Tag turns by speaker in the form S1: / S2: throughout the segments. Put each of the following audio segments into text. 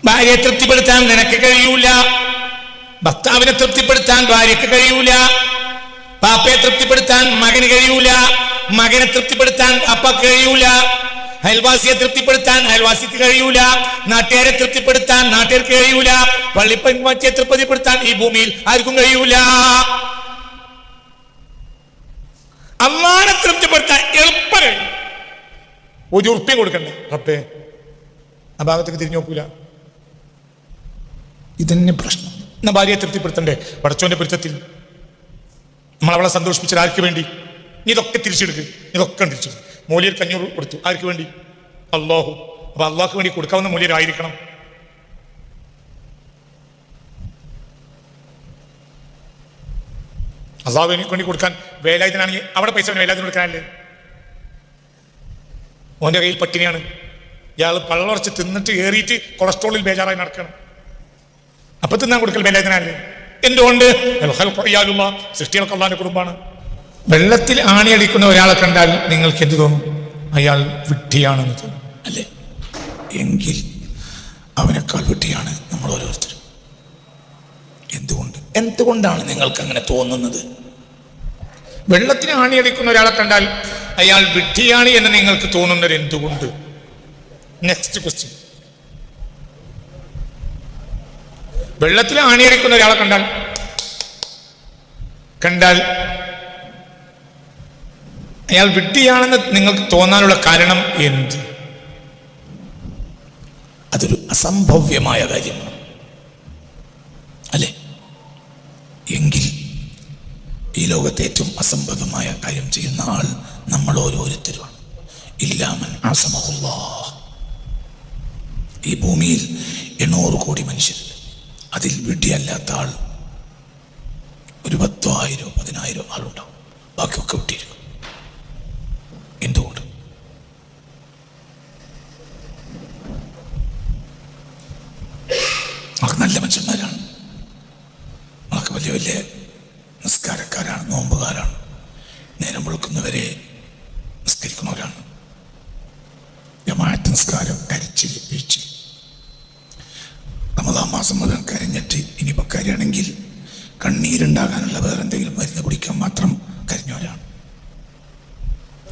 S1: ഭാര്യയെ തൃപ്തിപ്പെടുത്താൻ നിനക്ക് കഴിയൂല, ഭർത്താവിനെ തൃപ്തിപ്പെടുത്താൻ ഭാര്യക്ക് കഴിയൂല, പാപ്പയെ തൃപ്തിപ്പെടുത്താൻ മകന് കഴിയൂല, മകനെ തൃപ്തിപ്പെടുത്താൻ അപ്പക്ക് കഴിയൂല, അയൽവാസിയെ തൃപ്തിപ്പെടുത്താൻ അയൽവാസിക്ക് കഴിയൂല, നാട്ടുകാരെ തൃപ്തിപ്പെടുത്താൻ നാട്ടുകാർക്ക് കഴിയൂല, പള്ളിപ്പൻവാറ്റിയെ തൃപ്തിപ്പെടുത്താൻ ഈ ഭൂമിയിൽ ആർക്കും കഴിയൂല. അള്ളാനെ തൃപ്തിപ്പെടുത്താൻ എളുപ്പം കഴിയും. ഒരു ഉറുപ്പ്യം കൊടുക്കണ്ടേ റബ്ബേ, ആ ഭാഗത്തേക്ക് തിരിഞ്ഞു നോക്കൂല. ഇതന്നെ പ്രശ്നം. എന്നാ ഭാര്യയെ തൃപ്തിപ്പെടുത്തണ്ടേ പടച്ചോന്റെ പൊരുത്തത്തിൽ? നമ്മൾ അവളെ സന്തോഷിപ്പിച്ചത് ആർക്ക് വേണ്ടി? ഇതൊക്കെ തിരിച്ചെടുക്കുക, ഇതൊക്കെ തിരിച്ചെടുക്കും. മൂല്യർക്ക് 500 കൊടുത്തു, ആർക്ക് വേണ്ടി? അള്ളാഹു. അപ്പൊ അള്ളാഹ്ക്ക് വേണ്ടി കൊടുക്കാവുന്ന മൂല്യരായിരിക്കണം. അള്ളാഹുവിന് വേണ്ടി കൊടുക്കാൻ വേലായുധനാണെങ്കിൽ അവിടെ പൈസ വേലായുധന് കൊടുക്കാനല്ലേ? ഓന്റെ കയ്യിൽ പട്ടിണിയാണ്, ഇയാൾ പള്ളറച്ച് തിന്നിട്ട് ഏറിയിട്ട് കൊളസ്ട്രോളിൽ ബേജാറായി നടക്കണം. അപ്പൊ തിന്നാൻ കൊടുക്കൽ വേലായുധനല്ലേ? എന്തുകൊണ്ട്? സൃഷ്ടികൾക്ക് അള്ളാഹിന്റെ കുടുംബമാണ്. വെള്ളത്തിൽ ആണിയടിക്കുന്ന ഒരാളെ കണ്ടാൽ നിങ്ങൾക്ക് എന്ത് തോന്നും? അയാൾ വിഡ്ഢിയാണെന്ന് തോന്നും, അല്ലേ? എങ്കിൽ അവനേക്കാൾ വിഡ്ഢിയാണ് നമ്മൾ ഓരോരുത്തരും. എന്തുകൊണ്ടാണ് നിങ്ങൾക്ക് അങ്ങനെ തോന്നുന്നത്? വെള്ളത്തിന് ആണിയടിക്കുന്ന ഒരാളെ കണ്ടാൽ അയാൾ വിഡ്ഢിയാണ് എന്ന് നിങ്ങൾക്ക് തോന്നുന്നത് എന്തുകൊണ്ട്? Next question. വെള്ളത്തിൽ ആണിയടിക്കുന്ന ഒരാളെ കണ്ടാൽ അയാൾ വിഡ്ഢിയാണെന്ന് നിങ്ങൾക്ക് തോന്നാനുള്ള കാരണം എന്ത്? അതൊരു അസംഭവ്യമായ കാര്യമാണ്, അല്ലേ? എങ്കിൽ ഈ ലോകത്തെ ഏറ്റവും അസംഭവമായ കാര്യം ചെയ്യുന്ന ആൾ നമ്മൾ ഓരോരുത്തരുമാണ്. ഇല്ലാമൻ അസമഹുല്ലാഹ്. ഈ ഭൂമിയിൽ 800 കോടി മനുഷ്യരുണ്ട്. അതിൽ വിഡ്ഢിയല്ലാത്ത ആൾ ഒരു 10,000 10,000 ആളുണ്ടാവും. ബാക്കിയൊക്കെ വിട്ടിരിക്കും. എന്തുകൊണ്ട്? അവർക്ക് നല്ല മനുഷ്യന്മാരാണ്, അവർക്ക് വലിയ വലിയ നിസ്കാരക്കാരാണ്, നോമ്പുകാരാണ്, നേരം വെളുക്കുന്നവരെ നിസ്കരിക്കുന്നവരാണ്. ജമാഅത്ത് നിസ്കാരം, കരച്ചിൽ, വീഴ്ച. റമദാൻ മാസം മുതൽ കരഞ്ഞിട്ട് ഇനിയിപ്പോൾ കരയാണെങ്കിൽ കണ്ണീരുണ്ടാകാനുള്ള വേറെ എന്തെങ്കിലും മരുന്ന് കുടിക്കാൻ മാത്രം കരഞ്ഞവരാണ്.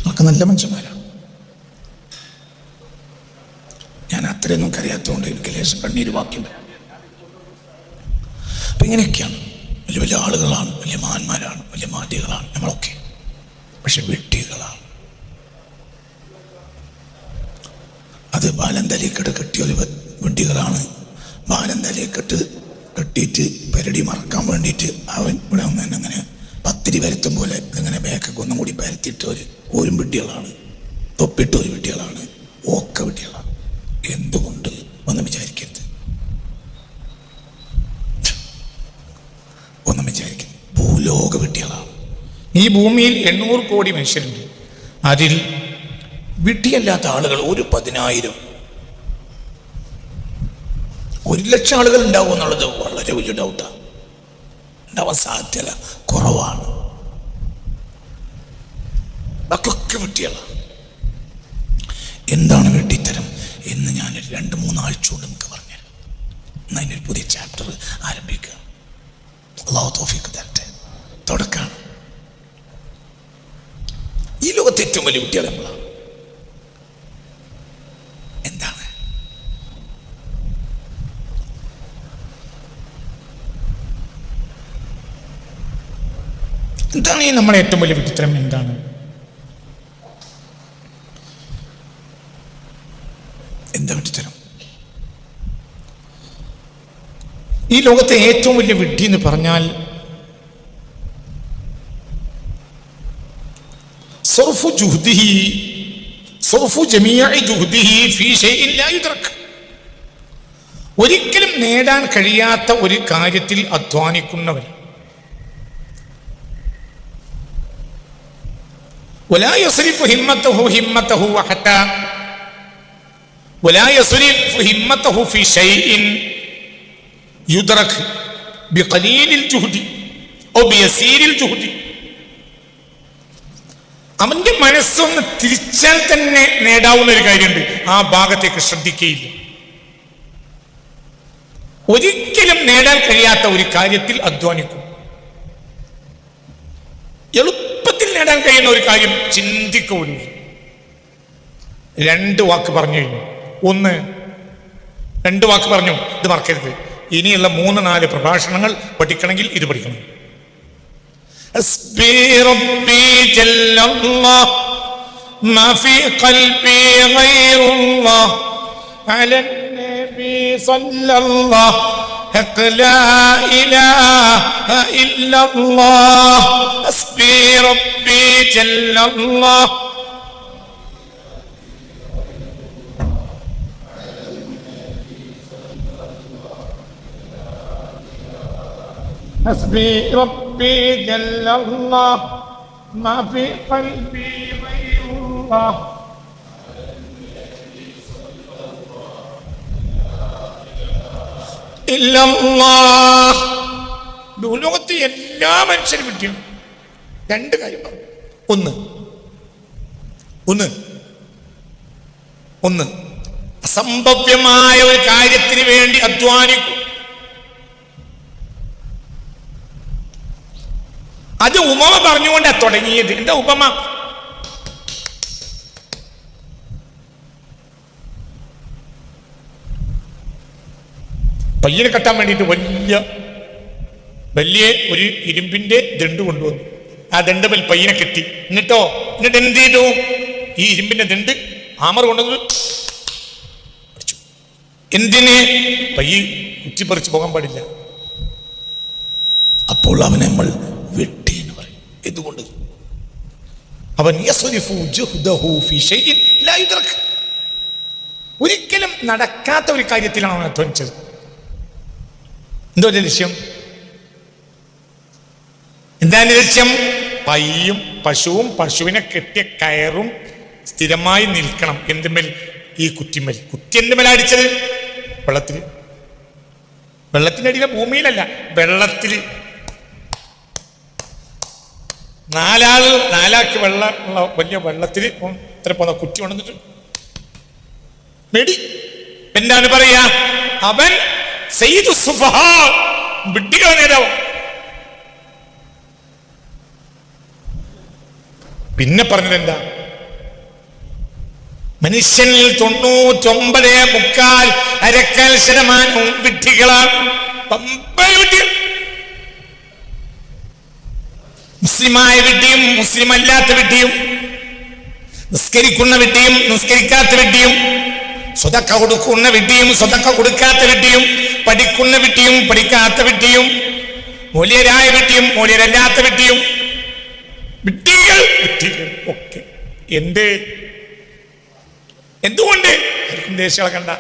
S1: അവർക്ക് നല്ല മനുഷ്യന്മാരാണ്. ഞാൻ അത്രയൊന്നും കരയാത്തതുകൊണ്ട് എനിക്ക് ലേശം കണ്ണീര് ബാക്കിയുണ്ട്. അപ്പം ഇങ്ങനെയൊക്കെയാണ്. വലിയ വലിയ ആളുകളാണ്, വലിയ മഹാന്മാരാണ്, വലിയ മാധ്യകളാണ് നമ്മളൊക്കെ. പക്ഷെ വെട്ടികളാണ്. അത് ബാലന്തലിക്കെട്ട് കെട്ടിയ ഒരു വെട്ടികളാണ്. ബാലന്തലിക്കെട്ട് കെട്ടിയിട്ട് പെരടി മറക്കാൻ വേണ്ടിയിട്ട് അവൻ ഇവിടെ അങ്ങനെ പത്തിരി പരത്തും പോലെ ഇതിങ്ങനെ ബാക്കൊക്കെ ഒന്നും കൂടി പരത്തിയിട്ട് ഓരും വെട്ടികളാണ്, തൊപ്പിട്ട് ഒരു വെട്ടികളാണ്, ഒക്കെ വെട്ടികളാണ്. എന്തുകൊണ്ട് ഒന്നും വിചാരിക്കരുത്, ഒന്നും വിചാരിക്കരുത്. ഭൂലോക വെട്ടികളാണ്. ഈ ഭൂമിയിൽ 800 കോടി മനുഷ്യരുണ്ട്. അതിൽ വിഡ്ഢിയല്ലാത്ത ആളുകൾ ഒരു 10,000, 1,00,000 ആളുകൾ ഉണ്ടാവും എന്നുള്ളത് വളരെ വലിയ ഡൗട്ടാണ്. ഉണ്ടാവാൻ സാധ്യത കുറവാണ്. ബാക്കിയൊക്കെ വെട്ടികളാണ്. എന്താണ് വെട്ടിത്തരം എന്ന് ഞാൻ 2-3 ആഴ്ച കൊണ്ട് നിങ്ങൾക്ക് പറഞ്ഞു. എന്നാൽ അതിനൊരു പുതിയ ചാപ്റ്റർ ആരംഭിക്കുക. അല്ലാഹു തൗഫീഖ് തരട്ടെ. തുടക്കാണ്. ഈ ലോകത്തെ ഏറ്റവും വലിയ കുട്ടികൾ നമ്മളാണ്. എന്താണ്? എന്താണ് ഈ നമ്മുടെ ഏറ്റവും വലിയ വിട്ടിത്തരം? എന്താണ്? എന്താ വിട്ടിത്തരം? ഈ ലോകത്തെ ഏറ്റവും വലിയ വിഡ്ഢി എന്ന് പറഞ്ഞാൽ ഒരിക്കലും നേടാൻ കഴിയാത്ത ഒരു കാര്യത്തിൽ അധ്വാനിക്കുന്നവർ. ولا يصرف همته في شيء يدرك بقليل الجهد أو بيسير الجهد. അവന്റെ മനസ്സൊന്ന് തിരിച്ചാൽ തന്നെ നേടാവുന്ന ഒരു കാര്യമുണ്ട്. ആ ഭാഗത്തേക്ക് ശ്രദ്ധിക്കുകയില്ല. ഒരിക്കലും നേടാൻ കഴിയാത്ത ഒരു കാര്യത്തിൽ അധ്വാനിക്കും. എളുപ്പത്തിൽ നേടാൻ കഴിയുന്ന ഒരു കാര്യം ചിന്തിക്കൂല. 2 വാക്ക് പറഞ്ഞു കഴിഞ്ഞു. 2 വാക്ക് പറഞ്ഞു, ഇത് മറക്കരുത്. ഇനിയുള്ള 3-4 പ്രഭാഷണങ്ങൾ പഠിക്കണമെങ്കിൽ ഇത് പഠിക്കണം. حسبي ربي جل الله ما في قلبي غير الله على النبي صلى الله حق لا إله إلا الله حسبي ربي جل الله حسبي ربي جل الله ما في قلبي غير الله إلا الله. ലോകത്തെ എല്ലാ മനുഷ്യരും പറ്റിയും 2 കാര്യം പറഞ്ഞു. ഒന്ന് അസംഭവ്യമായ ഒരു കാര്യത്തിന് വേണ്ടി അധ്വാനിക്കും. അത് ഉപമ പറഞ്ഞുകൊണ്ടാണ് തുടങ്ങിയത്. എന്താ ഉപമ? പയ്യനെ കെട്ടാൻ വേണ്ടിയിട്ട് വലിയ ഒരു ഇരുമ്പിന്റെ ദണ്ട് കൊണ്ടുവന്നു. ആ ദണ്ടുമേൽ പയ്യനെ കെട്ടി. എന്നിട്ട് എന്ത് ചെയ്തു? ഈ ഇരുമ്പിന്റെ ദണ്ട് ആമർ കൊണ്ടുവന്നു. എന്തിന്? പയ്യ കുറ്റിപ്പറിച്ച് പോകാൻ പാടില്ല. അപ്പോൾ അവനെ നമ്മൾ വെട്ടി എന്ന് പറയും. എന്തുകൊണ്ട്? അവൻ ഒരിക്കലും നടക്കാത്ത ഒരു കാര്യത്തിലാണ് അവൻ അധ്വാനിച്ചത്. എന്തോ ലക്ഷ്യം? എന്താണ് ലക്ഷ്യം? പയ്യും പശുവും പശുവിനെ കെട്ടിയ കയറും സ്ഥിരമായി നിൽക്കണം. എന്തുമേൽ? ഈ കുറ്റിമേൽ. കുറ്റി എന്തുമേൽ അടിച്ചത്? വെള്ളത്തിന്റെ അടിയിലെ ഭൂമിയിലല്ല, വെള്ളത്തിൽ. 4 വെള്ളമുള്ള വലിയ വെള്ളത്തിൽ ഇത്ര പോന്ന കുറ്റി കൊണ്ടിട്ട് മേടി. എന്താണ് പറയാ? അവൻ സയ്യിദു സുഫഹാ, വിഡ്ഢികളുടെ നേതാവ്. പിന്നെ പറഞ്ഞത് എന്താ? മനുഷ്യനിൽ 99.4% വിഡ്ഢികളാണ്. മുസ്ലിമായ വിഡ്ഢിയും മുസ്ലിം അല്ലാത്ത വിഡ്ഢിയും, നിസ്കരിക്കുന്ന വിഡ്ഢിയും നിസ്കരിക്കാത്ത വിഡ്ഢിയും, സ്വതക്ക കൊടുക്കുന്ന വിഡ്ഢിയും സ്വതക്ക കൊടുക്കാത്ത വിഡ്ഢിയും, പഠിക്കുന്ന വിഡ്ഢിയും പഠിക്കാത്ത വിഡ്ഢിയും, മൂല്യരായ വിഡ്ഢിയും മൂല്യരല്ലാത്ത വിഡ്ഢിയും, വിഡ്ഢികൾ ഒക്കെ. എന്തുകൊണ്ട്? ദേശീയ ഇളകണ്ട.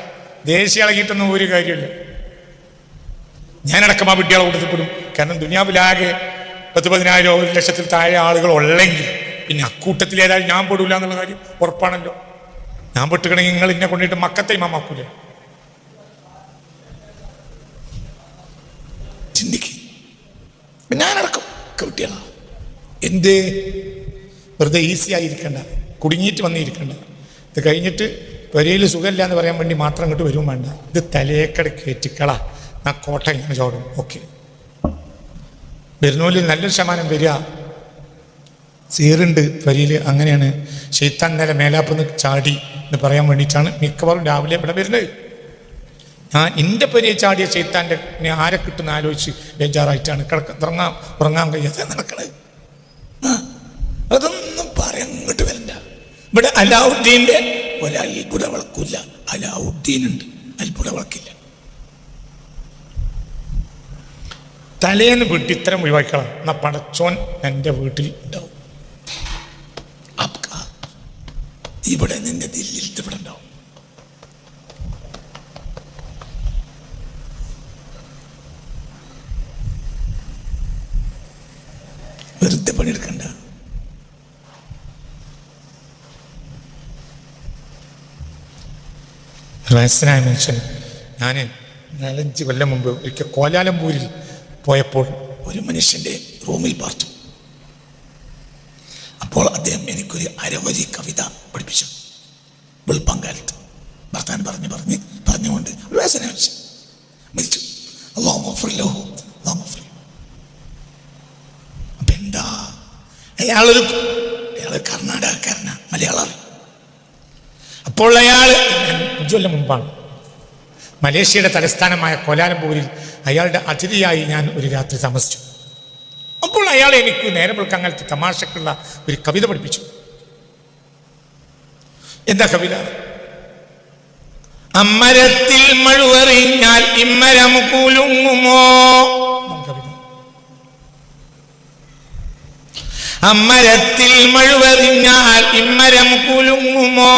S1: ദേശീയ ഇളകിയിട്ടൊന്നും ഒരു കാര്യമില്ല. ഞാനടക്കം ആ വിഡ്ഢികളെ കൊടുത്തപ്പെടും. കാരണം ദുനിയാവിലാകെ 10,000 1 ലക്ഷത്തിൽ താഴെ ആളുകൾ ഉള്ളെങ്കിൽ പിന്നെ അക്കൂട്ടത്തിൽ ഏതായാലും ഞാൻ പെടില്ല എന്നുള്ള കാര്യം ഉറപ്പാണല്ലോ. ഞാൻ പെട്ടുകണമെങ്കിൽ നിങ്ങൾ എന്നെ കൊണ്ടിട്ട് മക്കത്തെ ഇമാമാക്കൂലേ? ചിന്തിക്ക്. ഞാനടക്കം ഒക്കെ വിട്ടിയാണ്. എന്ത്? വെറുതെ ഈസി ആയിരിക്കണ്ട, കുടുങ്ങിയിട്ട് വന്നിരിക്കണ്ട. ഇത് കഴിഞ്ഞിട്ട് പെരയിൽ സുഖമില്ല എന്ന് പറയാൻ വേണ്ടി മാത്രം ഇങ്ങോട്ട് വരും വേണ്ട. ഇത് തലേക്കട കയറ്റിക്കള, ആ കോട്ട ഇങ്ങനെ ചോടും. ഓക്കെ, വരുന്നോലിൽ നല്ലൊരു ശതമാനം വരിക. സീറുണ്ട് വരിയിൽ. അങ്ങനെയാണ് ശൈത്താൻ നേരെ മേലാപ്പെന്ന് ചാടി എന്ന് പറയാൻ വേണ്ടിയിട്ടാണ് മിക്കവാറും രാവിലെ ഇവിടെ വരുന്നത്. ഞാൻ എൻ്റെ പെരിയെ ചാടിയ ശൈത്താൻ്റെ ആരെ കിട്ടുന്ന ആലോചിച്ച് ബേജാറായിട്ടാണ് ഉറങ്ങാൻ കഴിയാതെ നടക്കണത്. അതൊന്നും പറയാൻ ഇങ്ങോട്ട് വരണ്ട. ഇവിടെ അലാവുദ്ദീൻ്റെ ഒരത്ഭുത വിളക്കില്ല. അലാവുദ്ദീനുണ്ട്, അത്ഭുത വിളക്കില്ല. തലേന്ന് വീട്ടിൽ ഇത്തരം ഒഴിവാക്കണം. എന്നാ പടച്ചോൻ എൻ്റെ വീട്ടിൽ ഉണ്ടാവും. ഇവിടെ നിന്റെ ദില്ലിൽ ഇവിടെ ഉണ്ടാവും. വെറുതെ പണിയെടുക്കണ്ട. വയസ്സനായ മനുഷ്യൻ. ഞാൻ 4-5 കൊല്ലം മുമ്പ് ഒരിക്കൽ കോലാലംപൂരിൽ പോയപ്പോൾ ഒരു മനുഷ്യൻ്റെ റൂമിൽ പാർത്തു. അപ്പോൾ അദ്ദേഹം എനിക്കൊരു അരവരി കവിത പഠിപ്പിച്ചു. വെളുപ്പാങ്കാലത്ത് വർത്താനം പറഞ്ഞുകൊണ്ട് ഒരു വയസ്സനായ മനുഷ്യൻ മരിച്ചു. അപ്പൊ എന്താ, അയാള് കർണാടകക്കാരനാ, മലയാളം. അപ്പോൾ അയാൾ 5 കൊല്ലം മുമ്പാണ് മലേഷ്യയുടെ തലസ്ഥാനമായ കോലാലംപൂരിൽ അയാളുടെ അതിഥിയായി ഞാൻ ഒരു രാത്രി താമസിച്ചു. അപ്പോൾ അയാൾ എനിക്ക് നേരം വെളുക്കാൻ കാലത്ത് തമാശക്കുള്ള ഒരു കവിത പഠിപ്പിച്ചു. എന്താ കവിത? അമ്മരത്തിൽ മഴുവറിഞ്ഞാൽ ഇമ്മരം കുലുങ്ങുമോ. കവിത. അമ്മരത്തിൽ മഴുവറിഞ്ഞാൽ ഇമ്മരം കുലുങ്ങുമോ.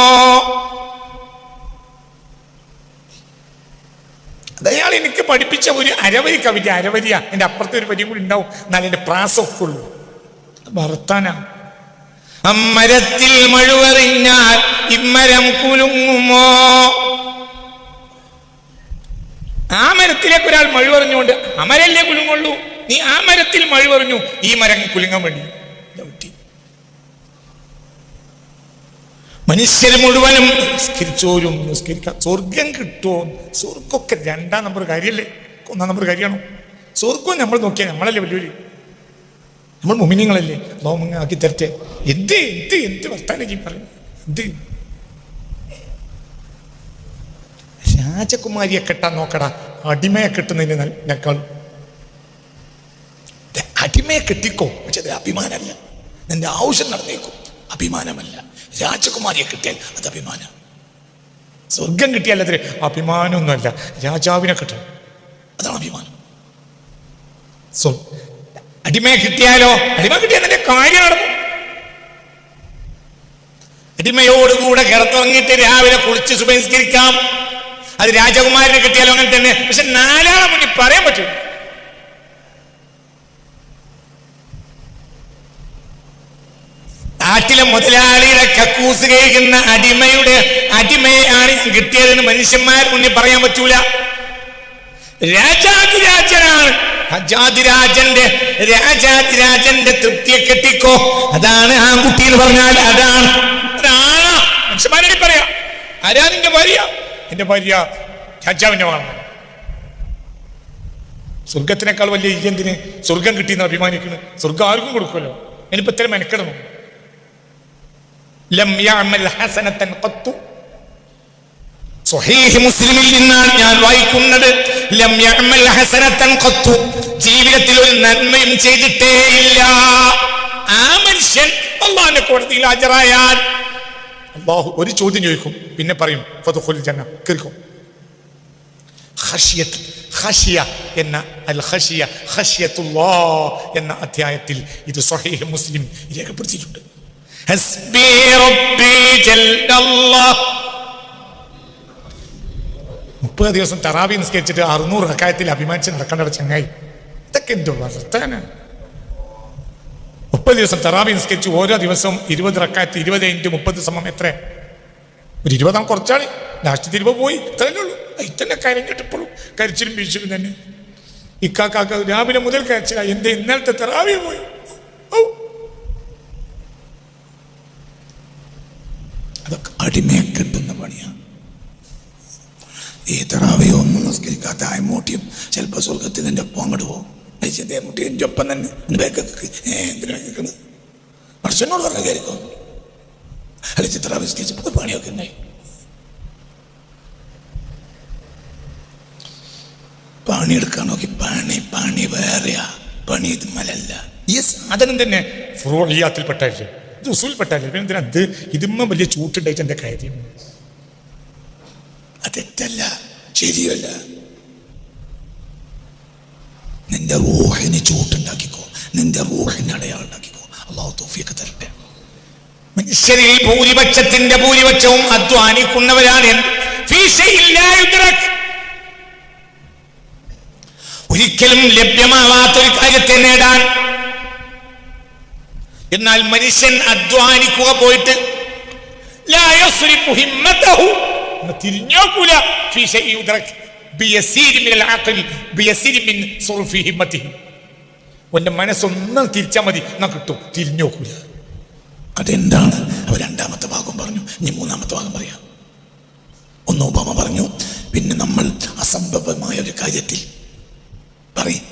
S1: അതയാൾ എനിക്ക് പഠിപ്പിച്ച ഒരു അരവരി കവിത. അരവരിയ, എൻ്റെ അപ്പുറത്തെ ഒരു വരിയും കൂടി ഉണ്ടാവും, എന്നാൽ എൻ്റെ പ്രാസമൊക്കെ ഉള്ളൂ. വർത്താന. അമ്മരത്തിൽ മഴുവറിഞ്ഞാൽ ഇമ്മരം കുലുങ്ങുമോ. ആ മരത്തിലേക്ക് ഒരാൾ മഴുവറിഞ്ഞുകൊണ്ട് അമരല്ലേ കുലുങ്ങുള്ളൂ, നീ ആ മരത്തിൽ മഴുവറിഞ്ഞു, ഈ മരം കുലുങ്ങാൻ വേണ്ടി. മനുഷ്യർ മുഴുവനും നിസ്കരിച്ചോരും നിസ്കരിക്കാം, സ്വർഗം കിട്ടുമോ? സ്വർഗമൊക്കെ 2-ാം നമ്പർ കാര്യമല്ലേ, 1-ാം നമ്പർ കാര്യമാണോ? സ്വർഗം നമ്മൾ നോക്കിയാൽ നമ്മളല്ലേ വലിയൊരു, നമ്മൾ മുമിനിങ്ങളല്ലേ, ലോമങ്ങ ആക്കി തരട്ടെ. എന്ത് എന്ത് എന്ത് വർത്താനം ചെയ്യും പറയുന്നത്? എന്ത് രാജകുമാരിയെ കെട്ടാൻ നോക്കടാ, അടിമയെ കെട്ടുന്നതിനേക്കാൾ. അടിമയെ കെട്ടിക്കോ, പക്ഷെ അത് അഭിമാനമല്ല. നിന്റെ ആവശ്യം നടന്നേക്കും, അഭിമാനമല്ല. രാജകുമാരിയെ കിട്ടിയാൽ അത് അഭിമാനം. സ്വർഗം കിട്ടിയാൽ അതിന് അഭിമാനമൊന്നുമല്ല, രാജാവിനെ കിട്ടണം, അതാണ് അഭിമാനം. അടിമയെ കിട്ടിയാലോ, അടിമ കിട്ടിയാൽ നിന്റെ കാര്യം നടന്നു. അടിമയോടുകൂടെ കിടത്തുറങ്ങിയിട്ട് രാവിലെ കുളിച്ച് സുബഹിസ്കരിക്കാം, അത് രാജകുമാരനെ കിട്ടിയാലോ അങ്ങനെ തന്നെ. പക്ഷെ 4 മുന്നിൽ പറയാൻ പറ്റില്ല. നാട്ടിലെ മുതലാളിയുടെ കക്കൂസ് കഴിക്കുന്ന അടിമയാണ് കിട്ടിയതെന്ന് മനുഷ്യന്മാർ മുന്നിൽ പറയാൻ പറ്റൂല. രാജാതിരാജനാണ്, രാജാതിരാജന്റെ തൃപ്തിയെ കെട്ടിക്കോ, അതാണ് ആൺകുട്ടി എന്ന് പറഞ്ഞാൽ. അതാണ് മനുഷ്യന്മാരെ പറയാ. ആരാ നിന്റെ ഭാര്യ? എന്റെ ഭാര്യ രാജാവിന്റെ മകളാണ്. സ്വർഗത്തിനേക്കാൾ വലിയ എന്തിന് സ്വർഗം കിട്ടിയെന്ന് അഭിമാനിക്കുന്നു? സ്വർഗം ആർക്കും കൊടുക്കുമല്ലോ. ഇനിയിപ്പോ ഇത്ര മെനക്കെടണം. ലം യഅമൽ ഹസനതൻ ഖത്തു. സ്വഹീഹ് മുസ്ലിമിൽ നിന്നാണ് ഞാൻ വായിക്കുന്നത്. ലം യഅമൽ ഹസനതൻ ഖത്തു, ജീവിതത്തിൽ ഒരു നന്മയും ചെയ്തിട്ടേ ഇല്ല. ആ മനുഷ്യൻ അല്ലാഹുവിന്റെ കോടതിയിൽ ഹാജരായാൽ അല്ലാഹു ഒരു ചോദ്യം ചോദിക്കും, പിന്നെ പറയും ഫദ്ഖുൽ ജന്ന, കേറിക്കോ. ഖശിയ എന്ന അൽ ഖശിയ ഖശിയത്തുല്ലാഹ് എന്ന അധ്യായത്തിൽ ഇത് സ്വഹീഹ് മുസ്ലിം രേഖപ്പെടുത്തിയിട്ടുണ്ട്. ഹസ്ബി റബ്ബി ജല്ലല്ലാഹ്. 30 ദിവസം തറാവി നിസ്കരിച്ചിട്ട് 600 റക്അത്തിൽ അഭിമാനിച്ച് നടക്കേണ്ട ചങ്ങായി, ഇതൊക്കെ എന്തോ വർത്താനം. 30 ദിവസം തറാവി നിസ്കരിച്ച് ഓരോ ദിവസവും 20 റക്അത്ത്, 20 × 30 സമം എത്ര? ഒരു 20 കുറച്ചാണ്. ലാസ്റ്റ് 20 പോയി, ഇത്രയല്ലേ ഉള്ളൂ. ഇത്തന്നെ കാര്യം കേട്ടപ്പോഴും കരിച്ചിലും വീഴ്ചയും തന്നെ. ഇക്കാക്ക രാവിലെ മുതൽ കരച്ചില്ല, എന്റെ ഇന്നലത്തെ തറാവി പോയി. അതൊക്കെ അടിമയെ കിട്ടുന്ന പണിയാണ്. ഈ തറാവിയോ ഒന്നും നിസ്കരിക്കാത്ത ആയ്മൂട്ടിയും ചിലപ്പോൾ സ്വർഗത്തിൽ എൻ്റെ ഒപ്പം അങ്ങോട്ട് പോകും. മുട്ടി എൻ്റെ ഒപ്പം തന്നെ എന്തിനാ കേൾക്കുന്നത്? മനുഷ്യനോട് പറഞ്ഞ കയറിക്കോ. അല്ലെ ചിത്രാവി നിസ്കരിച്ചപ്പോൾ പണിയൊക്കെ ഉണ്ടായി. പണിയെടുക്കാൻ നോക്കി പണി വേറെയാ, പണി ഇത് മലല്ല. ഈ സാധനം തന്നെ ഫുറൂഇയാത്തിൽപ്പെട്ടല്ലേ, ഇത് ഉസൂൽപ്പെട്ടല്ലേ. പിന്നെ എന്തിനാ ഇതുമ്മ വലിയ ചൂട്ടുണ്ടായിട്ട് എൻ്റെ കാര്യം? അതെറ്റല്ല, ശരിയല്ല. നിന്റെ റൂഹിന് ചൂട്ടുണ്ടാക്കിക്കോ, നിന്റെ റൂഹിന് അടയാളം ഉണ്ടാക്കിക്കോ. അല്ലാഹു തൗഫീഖ് തരട്ടെ. മനുഷ്യരിൽ ഭൂരിപക്ഷത്തിന്റെ ഭൂരിപക്ഷവും അധ്വാനിക്കുന്നവരാണ്. ഒരിക്കലും ലഭ്യമാവാത്തൊരു കാര്യത്തെ നേടാൻ. എന്നാൽ മനുഷ്യൻ അധ്വാനിക്കുക പോയിട്ട് തിരിഞ്ഞോക്കൂല. ഒന്റെ മനസ്സൊന്നും തിരിച്ചാൽ മതി, എന്നാ കിട്ടും. തിരിഞ്ഞോക്കൂല. അതെന്താണ്? അവ 2ാമത്തെ ഭാഗം പറഞ്ഞു, ഇനി 3ാമത്തെ ഭാഗം പറയാം. ഒന്ന് ഉപമ പറഞ്ഞു, പിന്നെ നമ്മൾ അസംഭവമായ ഒരു കാര്യത്തിൽ
S2: പറയും.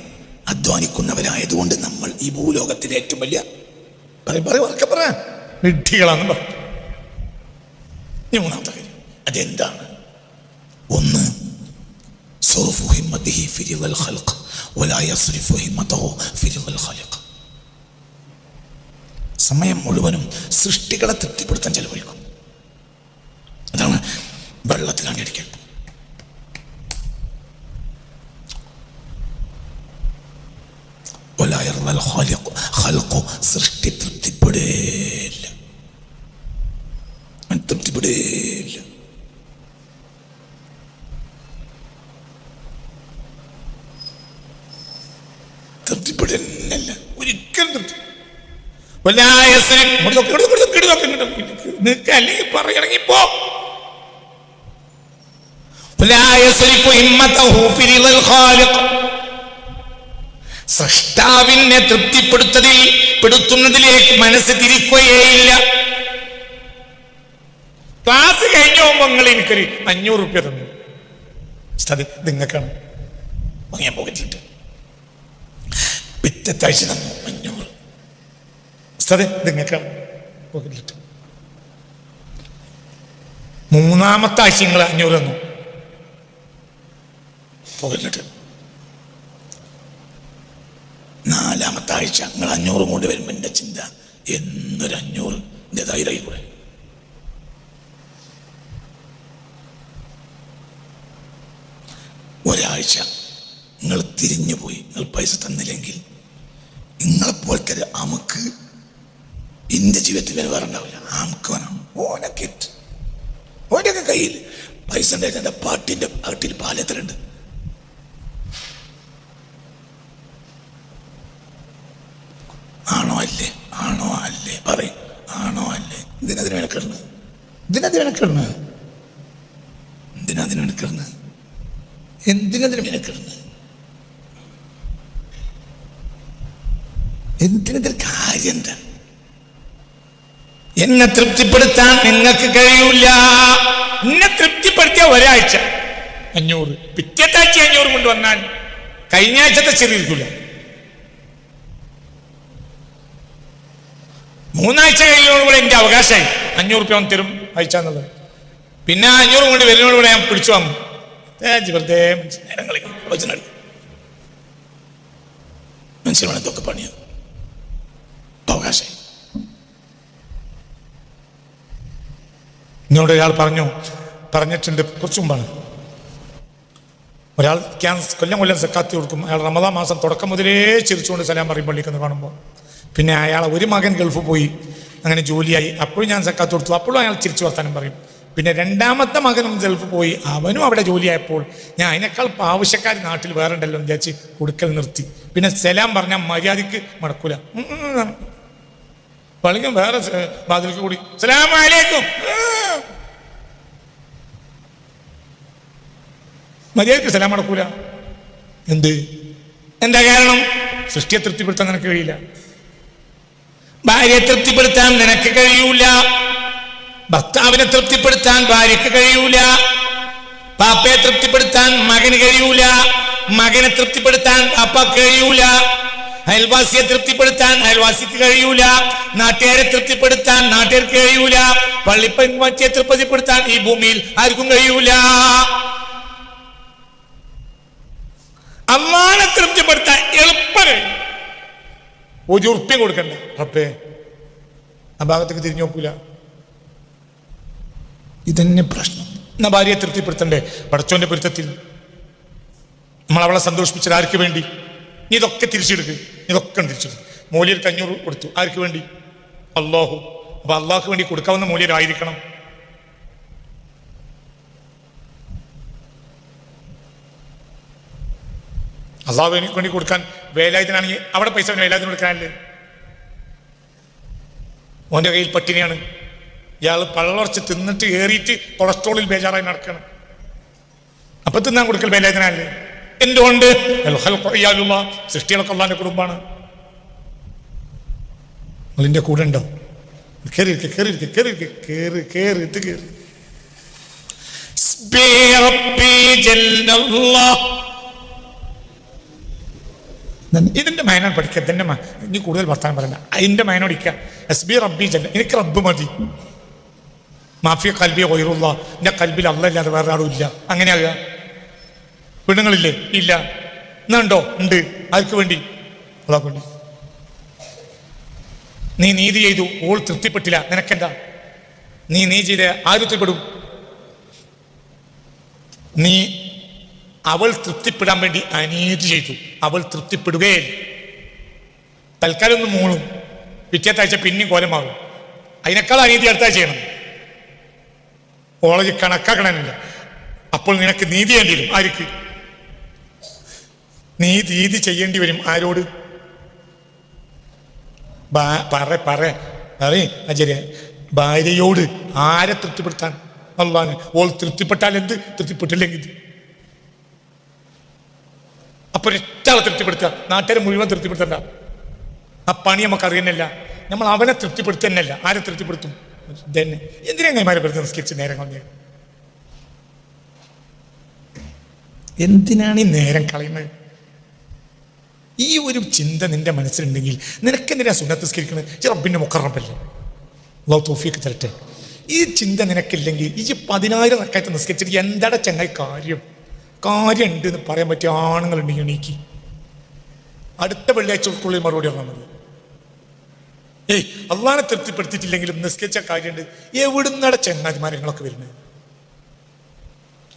S2: അധ്വാനിക്കുന്നവരായതുകൊണ്ട് നമ്മൾ ഈ ഭൂലോകത്തിലെ ഏറ്റവും വലിയ പറയാ
S1: വിഡ്ഢികളാണെന്ന് പറഞ്ഞു.
S2: ഇനി മൂന്നാമത്തെ കാര്യം അതെന്താണ്? ഒന്ന്, സമയം മുഴുവനും സൃഷ്ടികളെ തൃപ്തിപ്പെടുത്താൻ ചെലവഴിക്കും. അതാണ് വെള്ളത്തിലാണ് അടിക്കൽ. സൃഷ്ടി തൃപ്തിപ്പെടേല്ല. തൃപ്തിപ്പെടല്ല ഒരിക്കലും തൃപ്തി.
S1: അല്ലെങ്കിൽ പറയണങ്ങിപ്പോ
S2: സൃഷ്ടാവിനെ തൃപ്തിപ്പെടുത്തുന്നതിലേക്ക് മനസ്സ് തിരിക്കുകയില്ല.
S1: ക്ലാസ് കഴിഞ്ഞു പോകുമ്പോ നിങ്ങൾ എനിക്കൊരു 500 രൂപ തന്നു. അത് നിങ്ങൾക്കാണ്.
S2: ഞാൻ പോകറ്റിട്ട് പിറ്റത്താഴ്ച തന്നു 500.
S1: അത് നിങ്ങൾക്കാണ്. പോകറ്റിട്ട് മൂന്നാമത്തെ ആഴ്ച നിങ്ങൾ 500 തന്നു.
S2: പോകറ്റിട്ട് നാലാമത്തെ ആഴ്ച നിങ്ങൾ 500 കൊണ്ട് വരുമ്പോൾ എൻ്റെ ചിന്ത എന്നൊരു 500 എൻ്റെ ധൈര്യമായി കൂടെ. ഒരാഴ്ച നിങ്ങൾ തിരിഞ്ഞു പോയി, നിങ്ങൾ പൈസ തന്നില്ലെങ്കിൽ നിങ്ങളെപ്പോലത്തെ അമുക്ക് എൻ്റെ ജീവിതത്തിൽ വേറെ ഉണ്ടാവില്ല. അമുക്ക് വേണം. ഓനൊക്കെ ഓൻ്റെയൊക്കെ കയ്യിൽ പൈസ ഉണ്ടായിട്ട് എൻ്റെ പാട്ടിൻ്റെ അകട്ടിൽ പാലത്തിലുണ്ട്. ആണോ അല്ലേ? ആണോ അല്ലേ? പറയും. ആണോ അല്ലേ? ഇതിനതിന് മെനക്കിടുന്നത്? എന്തിനതിന് മെനക്കിടുന്നത്? എന്തിനതിന് മെനക്കിടുന്നത്? എന്തിനതിന് മെനക്കിടുന്നത്? എന്തിനതിൽ കാര്യം എന്താ?
S1: എന്നെ തൃപ്തിപ്പെടുത്താൻ നിങ്ങൾക്ക് കഴിയൂല. എന്നെ തൃപ്തിപ്പെടുത്തിയ ഒരാഴ്ച 500, പിറ്റത്തെ ആഴ്ച 500 കൊണ്ടുവന്നാൽ കഴിഞ്ഞ ആഴ്ചത്തെ ചെറിയിരിക്കില്ല. 3 ആഴ്ച കഴിയുന്നതോടുകൂടെ എൻ്റെ അവകാശമായി 500 രൂപ അവൻ തരും അയച്ച എന്നുള്ളത്. പിന്നെ 500 കൊണ്ട് വരുന്നതോടുകൂടെ ഞാൻ പിടിച്ചു വാങ്ങും. വെറുതെ നേരം കളിക്കും.
S2: മനുഷ്യനാണ് ഇതൊക്കെ പണിയത്. അവകാശമായി.
S1: എന്നോട് ഒരാൾ പറഞ്ഞിട്ടുണ്ട്, കുറച്ചു മുമ്പാണ്. ഒരാൾ കൊല്ലം സക്കാത്ത് കൊടുക്കും. അയാൾ റമദാൻ മാസം തുടക്കം മുതലേ ചിരിച്ചുകൊണ്ട് സലാം പറയും പള്ളിക്കെന്ന് കാണുമ്പോൾ. പിന്നെ അയാൾ ഒരു മകൻ ഗൾഫ് പോയി, അങ്ങനെ ജോലിയായി. അപ്പോഴും ഞാൻ സക്കാത്ത് കൊടുത്തു. അപ്പോഴും അയാൾ ചിരിച്ചു വർത്താനം പറയും. പിന്നെ രണ്ടാമത്തെ മകനും ഗൾഫ് പോയി, അവനും അവിടെ ജോലിയായപ്പോൾ ഞാൻ അതിനേക്കാൾ ആവശ്യക്കാർ നാട്ടിൽ വേറെ ഉണ്ടല്ലോ എന്ന് വിചാരിച്ച് കൊടുക്കൽ നിർത്തി. പിന്നെ സലാം പറഞ്ഞാൽ മര്യാദക്ക് മടക്കൂല. പള്ളിക്കും വേറെ വാതിൽക്ക് കൂടി സലാം അലൈക്കും മര്യാദക്ക് സലാം മടക്കൂല. എന്താ കാരണം? സൃഷ്ടിയെ തൃപ്തിപ്പെടുത്താൻ നിനക്ക് കഴിയില്ല.
S2: ഭാര്യയെ തൃപ്തിപ്പെടുത്താൻ നിനക്ക് കഴിയൂല. ഭർത്താവിനെ തൃപ്തിപ്പെടുത്താൻ ഭാര്യക്ക് കഴിയൂല. പാപ്പയെ തൃപ്തിപ്പെടുത്താൻ മകന് കഴിയൂല. മകനെ തൃപ്തിപ്പെടുത്താൻ പാപ്പക്ക് കഴിയൂല. അയൽവാസിയെ തൃപ്തിപ്പെടുത്താൻ അയൽവാസിക്ക് കഴിയൂല. നാട്ടുകാരെ തൃപ്തിപ്പെടുത്താൻ നാട്ടുകാർക്ക് കഴിയൂല. പള്ളിപ്പറ്റിയെ തൃപ്തിപ്പെടുത്താൻ ഈ ഭൂമിയിൽ ആർക്കും കഴിയൂല.
S1: അള്ളാനെ തൃപ്തിപ്പെടുത്താൻ എളുപ്പം. 1 ഉറുപ്പ്യ കൊടുക്കണ്ട. അപ്പേ ആ ഭാഗത്തേക്ക് തിരിഞ്ഞു നോക്കൂല.
S2: ഇതന്നെ പ്രശ്നം.
S1: എന്നാ ഭാര്യയെ തൃപ്തിപ്പെടുത്തണ്ടേ? പടച്ചോന്റെ പൊരുത്തത്തിൽ നമ്മൾ അവളെ സന്തോഷിപ്പിച്ചത് ആർക്ക് വേണ്ടി? നീ ഇതൊക്കെ തിരിച്ചെടുക്ക്. ഇതൊക്കെ തിരിച്ചെടുക്കും. മൂല്യർക്ക് 500 കൊടുത്തു. ആർക്ക് വേണ്ടി? അല്ലാഹു. അപ്പൊ അള്ളാഹ്ക്ക് വേണ്ടി കൊടുക്കാവുന്ന മൂല്യരായിരിക്കണം. അള്ളാഹു വേണ്ടി കൊടുക്കാൻ വേലായുധനാണെങ്കിൽ അവിടെ പൈസ വേലായുധന് കൊടുക്കാനല്ലേ? ഓൻ്റെ കയ്യിൽ പട്ടിണിയാണ്. ഇയാൾ പള്ളർച്ച് തിന്നിട്ട് ഏറിയിട്ട് കൊളസ്ട്രോളിൽ ബേജാറായി നടക്കണം. അപ്പൊ തിന്നാൻ കൊടുക്കൽ വേലായുധനല്ലേ? എന്തുകൊണ്ട്? സൃഷ്ടികളൊക്കെ അള്ളാന്റെ കുടുംബാണ്. നിങ്ങളിന്റെ കൂടെ ഉണ്ടോ? കേറി ഇതിന്റെ മയനാണ് പഠിക്കുക. ഇതിന്റെ ഇനി കൂടുതൽ വർത്താനം പറയണ്ട. അതിന്റെ മയനോടിക്കുക. ഹസ്ബി റബ്ബി ജല്ല, എനിക്ക് റബ്ബ് മതി. മാഫിയ കൽബി ഗൈറുള്ള, എന്റെ കൽബിൽ അല്ലാഹ് ഇല്ലാതെ വേറെ ആരും ഇല്ല. അങ്ങനെയാകുക. പെണ്ണുങ്ങളില്ലേ? ഇല്ല. എന്നുണ്ടോ? ഉണ്ട്. ആർക്ക് വേണ്ടി? അള്ളാഹ്ക്ക് വേണ്ടി. നീ നീതി ചെയ്തു, ഓൾ തൃപ്തിപ്പെട്ടില്ല, നിനക്കെന്താ? നീ ചെയ്ത ആര് തൃപ്തിപ്പെടും? നീ അവൾ തൃപ്തിപ്പെടാൻ വേണ്ടി അനീതി ചെയ്തു, അവൾ തൃപ്തിപ്പെടുകയില്ല. തൽക്കാലം ഒന്ന് മൂളും, പിറ്റേത്തെ ആഴ്ച പിന്നെയും കോലം മാറും. അതിനേക്കാൾ അനീതി അടുത്ത ചെയ്യണം. ഓളജ് കണക്കാക്കണമെന്നില്ല. അപ്പോൾ നിനക്ക് നീതി ചെയ്യേണ്ടി വരും. ആർക്ക്? നീ നീതി ചെയ്യേണ്ടി വരും. ആരോട്? അജരെ ഭാര്യയോട്. ആരെ തൃപ്തിപ്പെടുത്താൻ? അള്ളാഹ്. ഓൾ തൃപ്തിപ്പെട്ടാൽ എന്ത്, തൃപ്തിപ്പെട്ടില്ലെങ്കിൽ അപ്പൊ ഒരാളെ തൃപ്തിപ്പെടുത്തുക, നാട്ടുകാരെ മുഴുവൻ തൃപ്തിപ്പെടുത്തണ്ട. ആ പണി നമുക്ക് അറിയുന്നില്ല. നമ്മൾ അവനെ തൃപ്തിപ്പെടുത്തുന്നല്ല. ആരെ തൃപ്തിപ്പെടുത്തും? തന്നെ. എന്തിനാ കൈമാരെ വെറുതെ നിസ്കരിച്ച് നേരം കളഞ്ഞത്? എന്തിനാണ് ഈ നേരം കളയുന്നത്? ഈ ഒരു ചിന്ത നിന്റെ മനസ്സിലുണ്ടെങ്കിൽ നിനക്കെന്തിനാ സുന്നത്ത് നിസ്കരിക്കുന്നത്? റബ്ബിന്റെ മുഖറബല്ലേ, അല്ലാഹു തൗഫീഖ് തരട്ടെ. ഈ ചിന്ത നിനക്കില്ലെങ്കിൽ ഈ 10,000 റക്അത്ത് നിസ്കരിച്ചിട്ട് എന്താണ് ചങ്ങായി കാര്യം ഉണ്ട് എന്ന് പറയാൻ പറ്റിയ ആണുങ്ങളുണ്ടെങ്കിൽ എണീക്ക്. അടുത്ത വെള്ളിയാഴ്ചക്കുള്ളിൽ മറുപടി പറഞ്ഞാൽ മതി. അള്ളാഹനെ തൃപ്തിപ്പെടുത്തിയിട്ടില്ലെങ്കിലും നിസ്കരിച്ച കാര്യമുണ്ട്. എവിടുന്നടെ ചങ്ങാതിമാരങ്ങളൊക്കെ വരുന്നത്?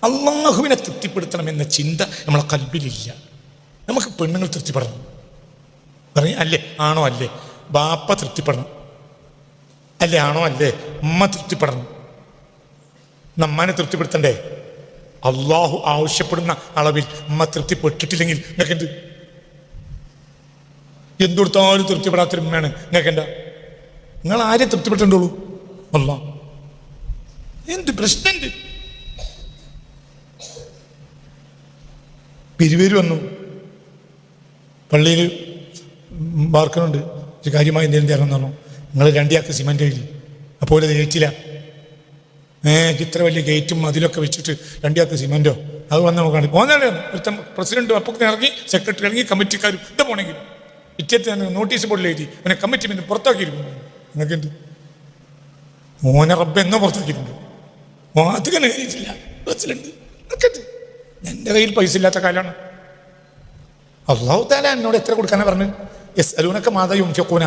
S1: അള്ളാഹുവിനെ തൃപ്തിപ്പെടുത്തണം എന്ന ചിന്ത നമ്മളെ കൽബിലില്ല. നമുക്ക് പെണ്ണുങ്ങൾ തൃപ്തിപ്പെടണം അല്ലേ? ആണോ അല്ലേ? ബാപ്പ തൃപ്തിപ്പെടണം അല്ലേ? ആണോ അല്ലേ? ഉമ്മ തൃപ്തിപ്പെടണം. നമ്മനെ തൃപ്തിപ്പെടുത്തണ്ടേ? അള്ളാഹു ആവശ്യപ്പെടുന്ന അളവിൽ ഉമ്മ തൃപ്തിപ്പെട്ടിട്ടില്ലെങ്കിൽ നിങ്ങൾക്ക് എന്ത്? എന്തുകൊടുത്താലും തൃപ്തിപ്പെടാത്തൊരു ഉമ്മയാണ് നിങ്ങൾക്ക് എന്താ? നിങ്ങൾ ആരെ തൃപ്തിപ്പെടുത്തേണ്ടുള്ളൂ? അല്ലാഹ്. എന്ത് പ്രശ്നമുണ്ട്? പിരിവേര് വന്നു, പള്ളിയിൽ വാർക്കുന്നുണ്ട്, ഒരു കാര്യമായി എന്തെങ്കിലും തരണം പറഞ്ഞു. നിങ്ങൾ 2 ചാക്ക് സിമൻ്റ് എഴുതി. അപ്പോൾ അത് ഏറ്റില്ല. ഇത്ര വലിയ ഗേറ്റും അതിലൊക്കെ വെച്ചിട്ട് 2 ചാക്ക് സിമൻ്റോ? അത് വന്ന് നോക്കാണ് പോകുന്നതാണ്. ഒരുത്തം പ്രസിഡന്റ് അപ്പൊക്കെ ഇറങ്ങി, സെക്രട്ടറി ഇറങ്ങി, കമ്മിറ്റിക്കാരും ഇത് പോണെങ്കിൽ പിറ്റേത്ത് നോട്ടീസ് ബോർഡിൽ എഴുതി അവനെ കമ്മിറ്റി പിന്നെ പുറത്താക്കിയിരിക്കുന്നു. നിങ്ങൾക്ക് എന്ത്? മോനെ റബ്ബ് എന്നോ പുറത്താക്കിയിട്ടുണ്ട്. അത് തന്നെ കഴിയിട്ടില്ല. പ്രസിഡന്റ് എൻ്റെ കയ്യിൽ പൈസ ഇല്ലാത്ത കാലമാണ്. അല്ലാഹു തആല എന്നോട് എത്ര കൊടുക്കാനാ പറഞ്ഞു? യസ്അലൂനക മാദാ യുൻഫിഖൂന,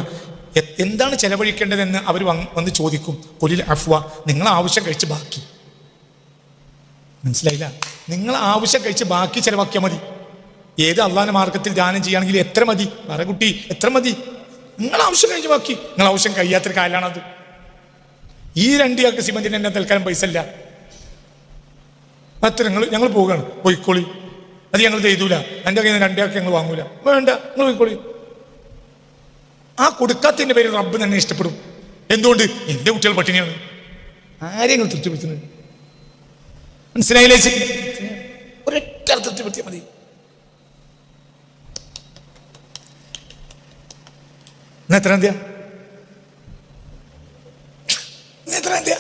S1: എന്താണ് ചെലവഴിക്കേണ്ടതെന്ന് അവർ വന്ന് ചോദിക്കും. ഖുലിൽ അഫ്വ, നിങ്ങൾ ആവശ്യം കഴിച്ച് ബാക്കി. മനസ്സിലായില്ല? നിങ്ങൾ ആവശ്യം കഴിച്ച് ബാക്കി ചെലവാക്കിയാൽ മതി. ഏത് അള്ളാഹിന്റെ മാർഗത്തിൽ ദാനം ചെയ്യുകയാണെങ്കിൽ എത്ര മതി? പറ കുട്ടി, എത്ര മതി? നിങ്ങൾ ആവശ്യം കഴിച്ച് ബാക്കി. നിങ്ങൾ ആവശ്യം കഴിയാത്തൊരു കാലാണത്. ഈ 2 ചാക്ക് സിമന്റിന് എന്നെ തൽക്കാലം പൈസ ഇല്ല, അത്ര ഞങ്ങൾ പോവുകയാണ്, പോയിക്കോളി. അത് ഞങ്ങൾ ചെയ്തൂല, എൻ്റെ കയ്യിൽ നിന്ന് 2 ചാക്ക് ഞങ്ങൾ വാങ്ങൂല. വേണ്ട, നിങ്ങൾ പോയിക്കോളി. ആ കൊടുക്കാത്തതിൻ്റെ പേരിൽ റബ്ബ് തന്നെ ഇഷ്ടപ്പെടും. എന്തുകൊണ്ട്? എൻ്റെ കുട്ടികൾ പട്ടിണിയാണ്. ആരെയും നിങ്ങൾ തൃപ്തിപ്പെടുത്തുന്നത്? മനസ്സിലായില്ലേ? ഒരൊറ്റ തൃപ്തിപ്പെടുത്തിയാൽ മതി. എത്രാം തീയതി? 19.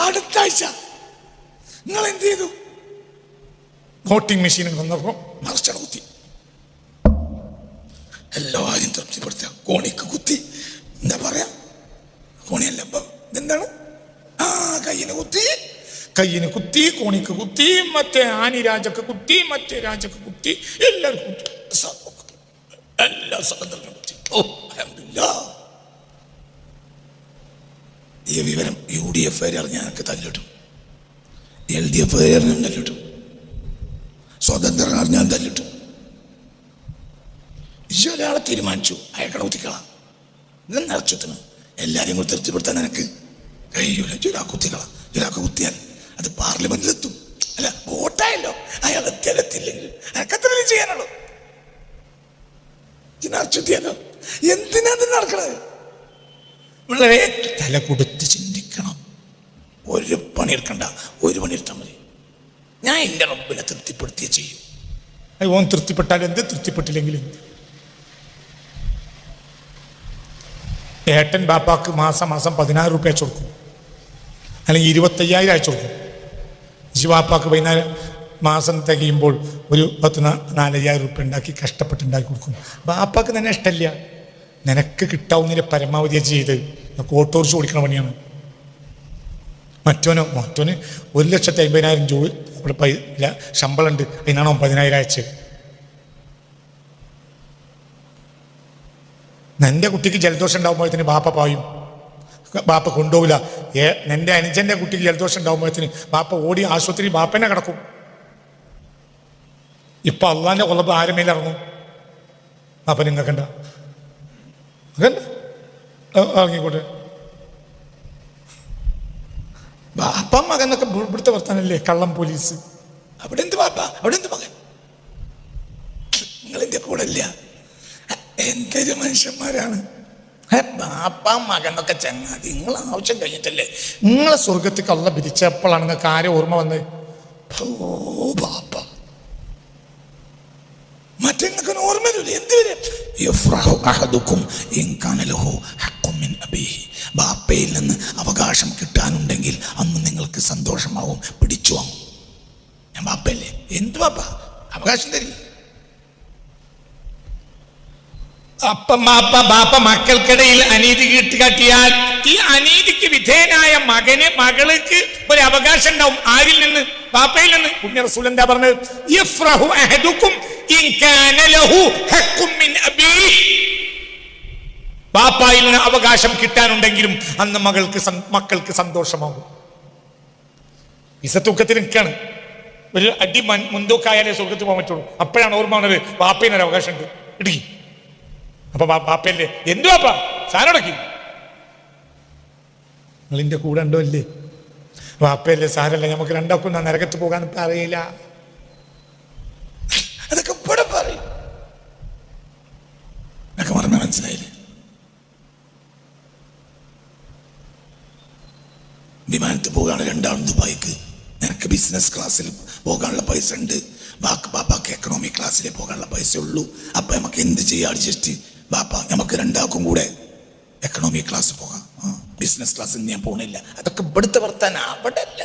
S1: അടുത്ത ആഴ്ച നിങ്ങൾ എന്ത് ചെയ്തു? വോട്ടിംഗ് മെഷീൻ വന്നപ്പോൾ മറിച്ചാണ് കുത്തി. എല്ലാവരും തൃപ്തിപ്പെടുത്തുക. കോണിക്ക് കുത്തി. എന്താ പറയാ? കോണിയല്ല, എന്താണ്? കയ്യിന് കുത്തി, കോണിക്ക് കുത്തി, മറ്റേ ആനി രാജക്ക് കുത്തി, മറ്റേ രാജക്ക് കുത്തി, എല്ലാവർക്കും കുത്തി. എല്ലാ സഹോദരനും കുത്തി. ഓ അൽഹംദുലില്ലാഹ്. ഈ വിവരം UDF അറിഞ്ഞാൽ ഞങ്ങൾക്ക് തല്ലിട്ടും, LDF അറിഞ്ഞാൽ തല്ലിട്ടും, സ്വതന്ത്രൻ അറിഞ്ഞാൽ തല്ലിട്ടും. ഒരാളെ തീരുമാനിച്ചു, അയാൾക്കട കുത്തിക്കളാം. ഇത് നിറച്ചുത്തിന് എല്ലാവരെയും കൂടി തൃപ്തിപ്പെടുത്താൻ എനിക്ക് കഴിയൂല. ഒരാൾക്ക് കുത്തിക്കളാം. ഒരാൾക്ക് കുത്തിയാൽ അത് പാർലമെന്റിലെത്തും. അല്ല, വോട്ടായല്ലോ. അയാൾ എത്തിയാലെത്തില്ലെങ്കിൽ അയാൾക്കത്ര ചെയ്യാനുള്ളൂ. ഇതിനർച്ചുത്തിയാലോ? എന്തിനാ നടക്കണത്? വളരെ തല കൊടുത്ത് ചിന്തിക്കണം. ഒരു പണിയെടുക്കണ്ട, ഒരു പണിയെടുത്താൽ മതി. ഞാൻ എൻ്റെ റബ്ബിനെ തൃപ്തിപ്പെടുത്തിയേ ചെയ്യും. ഓൻ തൃപ്തിപ്പെട്ടാൽ എന്ത്, തൃപ്തിപ്പെട്ടില്ലെങ്കിൽ എന്ത്? ഏട്ടൻ ബാപ്പാക്ക് മാസം 16 രൂപ അയച്ചു കൊടുക്കും, അല്ലെങ്കിൽ 25,000 അയച്ചു കൊടുക്കും. ബാപ്പാക്ക് വൈകുന്നേരം മാസം തികയുമ്പോൾ ഒരു 4,000 റുപ്യ ഉണ്ടാക്കി കഷ്ടപ്പെട്ടുണ്ടാക്കി കൊടുക്കും. ബാപ്പാക്ക് തന്നെ ഇഷ്ടമില്ല. നിനക്ക് കിട്ടാവുന്നതിൻ്റെ പരമാവധി ചെയ്ത് ഓട്ടോറിച്ച് ഓടിക്കണ പണിയാണ്. മറ്റോന് 1,50,000 ജോലി ഇവിടെ ശമ്പളം ഉണ്ട്, അതിനാണോ 10,000 അയച്ചത്. എൻ്റെ കുട്ടിക്ക് ജലദോഷം ഉണ്ടാകുമ്പോഴത്തേന് ബാപ്പ പായും, ബാപ്പ കൊണ്ടുപോകില്ല. എൻ്റെ അനുജൻ്റെ കുട്ടിക്ക് ജലദോഷം ഉണ്ടാകുമ്പോഴത്തേന് ബാപ്പ ഓടി ആശുപത്രി ബാപ്പനെ കിടക്കും. ഇപ്പം അള്ളാൻ്റെ കൊള്ളപ്പ് ആരും മേലെ ഇറങ്ങും. അപ്പം നിങ്ങൾക്കണ്ട ഇറങ്ങിക്കോട്ടെ. ബാപ്പ മകനൊക്കെ ഇവിടുത്തെ വർത്താനല്ലേ, കള്ളം പോലീസ്. അവിടെ എന്ത് ബാപ്പ, അവിടെ എന്ത് മകൻ? നിങ്ങളെൻ്റെ കൂടെ ഇല്ല. എന്തൊരു മനുഷ്യന്മാരാണ് ബാപ്പ മകനൊക്കെ. ചങ്ങാതി, നിങ്ങൾ ആവശ്യം കഴിഞ്ഞിട്ടല്ലേ നിങ്ങളെ സ്വർഗത്തേക്ക് അള്ള പിരിച്ചപ്പോഴാണ് നിങ്ങൾക്ക് ആരെ ഓർമ്മ വന്നത്? ഓ ബാപ്പ, മറ്റെങ്ങൾക്ക് ഓർമ്മയില്ല. എന്തിനും ബാപ്പയിൽ നിന്ന് അവകാശം കിട്ടാനുണ്ടെങ്കിൽ അന്ന് നിങ്ങൾക്ക് സന്തോഷമാവും, പിടിച്ചു വാങ്ങും. ഞാൻ ബാപ്പയല്ലേ, എന്ത് ബാപ്പ അവകാശം തരും. അപ്പം ബാപ്പ മക്കൾക്കിടയിൽ അനീതി കാട്ടിയാൽ ഈ അനീതിക്ക് വിധേയനായ മകൾക്ക് ഒരു അവകാശം ഉണ്ടാവും. ആരിൽ നിന്ന്? ബാപ്പയിൽ നിന്ന്. പുണ്യ റസൂൽ എന്താ പറഞ്ഞത്? യഫ്റഹു അഹദുക്കും ഇൻ കാന ലഹു ഹഖ്ഖുൻ മിൻ അബീഹി. ബാപ്പയിൽ നിന്ന് അവകാശം കിട്ടാനുണ്ടെങ്കിലും അന്ന് മക്കൾക്ക് സന്തോഷമാകും. വിസത്തൂക്കത്തിൽ നിൽക്കാണ്. ഒരു അടി മുൻതൂക്കായാലേ സ്വർഗത്തിൽ പോകാൻ പറ്റുള്ളൂ. അപ്പോഴാണ് ഓർമ്മ വന്നത് ബാപ്പയിനൊരു അവകാശം ഉണ്ട്, ഇടുക്കി. അപ്പൊ ബാപ്പയല്ലേ, എന്തു ബാപ്പ സാരടക്കി, നിങ്ങളിന്റെ കൂടെ ഉണ്ടോ അല്ലേ? ബാപ്പയല്ലേ, സാരല്ല, നമുക്ക് രണ്ടാക്കും നരകത്ത് പോകാൻ അറിയില്ല. അതൊക്കെ ഇവിടെ പറയും. എന്നൊക്കെ പറഞ്ഞ മനസ്സിലായില്ലേ? വിമാനത്തിൽ പോകാണ് രണ്ടാളും ദുബായിക്ക്. നിനക്ക് ബിസിനസ് ക്ലാസ്സിൽ പോകാനുള്ള പൈസ ഉണ്ട്, ബാപ്പാക്ക് എക്കണോമിക് ക്ലാസ്സിലേ പോകാനുള്ള പൈസ ഉള്ളൂ. അപ്പൊ നമുക്ക് എന്ത് ചെയ്യാം അഡ്ജസ്റ്റ്? ബാപ്പ നമുക്ക് രണ്ടാൾക്കും കൂടെ എക്കണോമിക് ക്ലാസ് പോകാം, ബിസിനസ് ക്ലാസ്സിൽ ഞാൻ പോണില്ല. അതൊക്കെ ഇവിടുത്തെ വർത്താനം, അവിടെ അല്ല.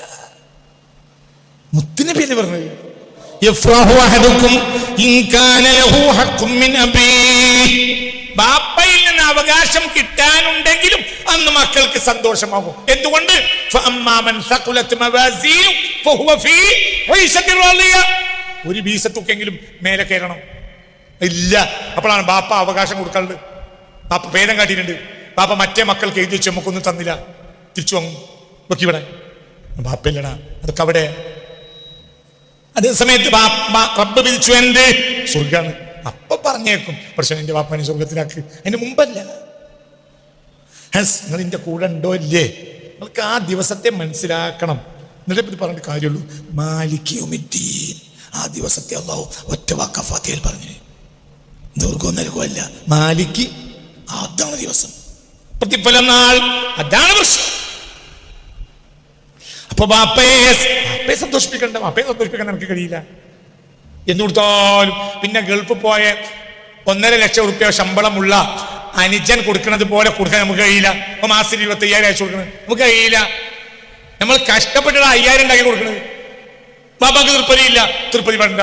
S1: മുത്തിനെ പേര് പറഞ്ഞത് ബാപ്പയിൽ നിന്ന് അവകാശം കിട്ടാനുണ്ടെങ്കിലും അന്ന് മക്കൾക്ക് സന്തോഷമാകും. എന്തുകൊണ്ട്? ഒരു ബീസത്തൊക്കെങ്കിലും മേലെ കയറണം. ഇല്ല, അപ്പോഴാണ് ബാപ്പ അവകാശം കൊടുക്കാറുണ്ട്. ബാപ്പ ഭേദം കാട്ടിയിട്ടുണ്ട്. ബാപ്പ മറ്റേ മക്കൾക്ക് എഴുതി വെച്ച് നമുക്കൊന്നും തന്നില്ല, തിരിച്ചു വാങ്ങും. നോക്കി ഇവിടെ ബാപ്പയില്ലടാ, അതൊക്കെ അവിടെ. അതേ സമയത്ത് റബ്ബ് വിധിച്ചു എന്ത്? സ്വർഗാണ്. അപ്പൊ പറഞ്ഞേക്കും, പക്ഷെ എന്റെ ബാപ്പനെ സ്വർഗത്തിലാക്ക്. അതിന് മുമ്പല്ല. നിങ്ങൾ എന്റെ കൂടെ ഉണ്ടോ ഇല്ലേ? നിങ്ങൾക്ക് ആ ദിവസത്തെ മനസ്സിലാക്കണം. എന്നിട്ട് ഇത് പറഞ്ഞിട്ട് കാര്യമുള്ളൂ. മാലിക് യൗമിദ്ദീൻ, ആ ദിവസത്തെ അല്ലാഹു ഒറ്റ വാക്ക ഫാത്തിഹയിൽ പറഞ്ഞു. ദുർഗോ നരകമല്ല, മാലിക്, അതാണ് ദിവസം, പ്രതിഫലം നാൾ, അതാണ് വർഷം. അപ്പൊ ബാപ്പയെ സന്തോഷിപ്പിക്കണ്ട, ബാപ്പയെ സന്തോഷിപ്പിക്കാൻ നമുക്ക് കഴിയില്ല. എന്ന് കൊടുത്താലും പിന്നെ ഗൾഫ് പോയ 1.5 ലക്ഷം റുപ്യ ശമ്പളമുള്ള അനുജൻ കൊടുക്കുന്നത് പോലെ കൊടുക്കാൻ നമുക്ക് കഴിയില്ല. അപ്പൊ മാസം 25,000 അയച്ചു കൊടുക്കുന്നത് നമുക്ക് കഴിയില്ല. നമ്മൾ കഷ്ടപ്പെട്ടുള്ള 5,000 ഉണ്ടാക്കി കൊടുക്കുന്നത്. ബാപ്പാക്ക് തൃപ്പതിയില്ല, തൃപ്പതി വേണ്ട.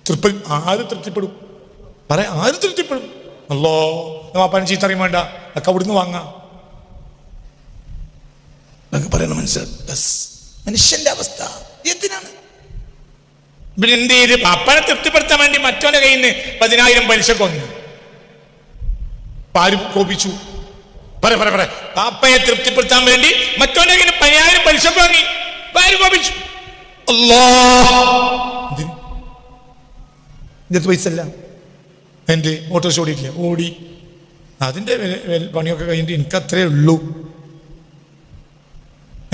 S1: തൃപ്പതി ആര് തൃപ്തിപ്പെടും? പറയാ, ആര് തൃപ്തിപ്പെടും? അല്ലോ, ബാപ്പാന് ചീത്തറിയും വേണ്ട, ഒക്കെ അവിടുന്ന് വാങ്ങാം. പറയണ മനുഷ്യന്റെ അവസ്ഥ എന്തിനാണ്? പിന്നെ എന്ത് ചെയ്ത്? ബാപ്പാനെ തൃപ്തിപ്പെടുത്താൻ വേണ്ടി മറ്റോന്റെ കയ്യിൽ നിന്ന് 10,000 പലിശക്ക് വന്നു. ആര് കോപിച്ചു? പറ ബാപ്പയെ തൃപ്തിപ്പെടുത്താൻ വേണ്ടി മറ്റോന്റെ കയ്യിൽ 10,000 പലിശക്ക് വാങ്ങി. ആര് കോപിച്ചു? ഇതിനകത്ത് പൈസ അല്ല. എൻ്റെ ഓട്ടോറിക്ഷ ഓടിയിട്ടില്ല, ഓടി. അതിൻ്റെ പണിയൊക്കെ കഴിഞ്ഞിട്ട് എനിക്കത്രേ ഉള്ളൂ.